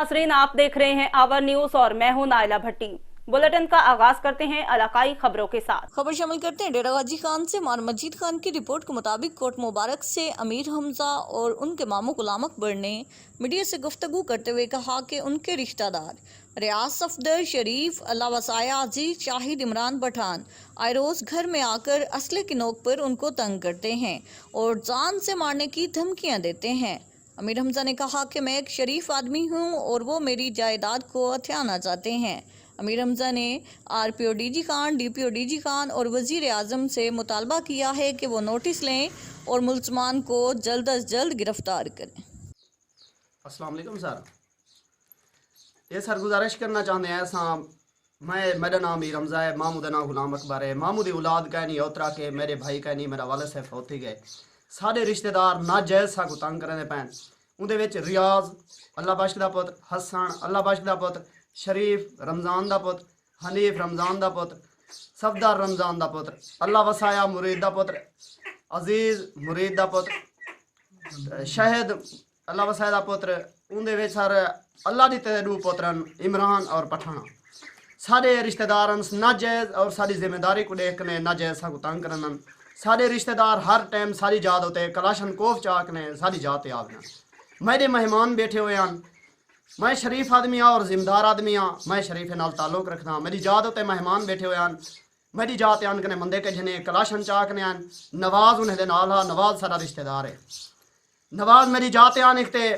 नाज़रीन, आप देख रहे हैं आवर न्यूज और मैं हूं नाइला भट्टी। बुलेटिन का आगाज करते हैं इलाकाई खबरों के साथ। खबर शामिल करते हैं डेरा गाजी खान से। मान मजीद खान की रिपोर्ट के मुताबिक कोट मुबारक से अमीर हमजा और उनके मामू गुलाम अकबर ने मीडिया से गुफ्तगू करते हुए कहा कि उनके रिश्तेदार रियाज सफदर, शरीफ, अल्लाह वसाया, अजीज, शाहिद, इमरान पठान आए रोज घर में आकर असले की नोक पर उनको तंग करते हैं और जान से मारने की धमकियां देते हैं। अमीर हमजा ने कहा कि मैं एक शरीफ आदमी हूं और वो मेरी जायदाद को हथियाना चाहते हैं। अमीर हमजा ने RPO DG Khan, DPO DG Khan और वजीर आजम से मुतालबा किया है कि वो नोटिस लें और मुलजमान को जल्द अज जल्द गिरफ्तार करें। अस्सलाम वालेकुम सर, ये सर गुजारिश करना चाहते हैं मेरा नाम अमीर हमजा है, मामू का नाम गुलाम अकबर है। मामू की औलाद का नहीं ओतरा के मेरे भाई का नहीं, मेरा वाले से फौत ही गए। सारे रिश्तेदार नाजायज सा को तंग करने पैन। उनदे विच रियाज अल्लाह बख्श दा पुत्र, हसन अल्लाह बख्श दा पुत्र, शरीफ रमज़ान दा पुत्र, हनीफ रमज़ान दा पुत्र, सफदर रमज़ान दा पुत्र, अल्लाह वसाया मुरीद दा पुत्र, अजीज मुरीद दा पुत्र, शहीद अल्लाह वसाया दा पुत्र। उनदे विच सर अल्लाह दी ते दो पुत्रन इमरान और पठाना। सारे रिश्तेदार नाजायज और सारी जिम्मेदारी को देख के नाजायज सा को तंग करन। सारे रिश्तेदार हर टाइम सारी जात होते कलाशन कोफ चाक ने सारी जात आगना। मेरे मेहमान बैठे हुए हैं। मैं शरीफ आदमी हाँ और जिम्मेदार आदमी हाँ। मैं शरीफ नाल ताल्लुक रखना। मेरी जात होते मेहमान बैठे हुए हैं। मेरी जात आन कने मंदे के जने कलाशन चाक ने नवाज उन्हें दे नाल हा। नवाज सारा रिश्तेदार है। नवाज मेरी जात आन इकते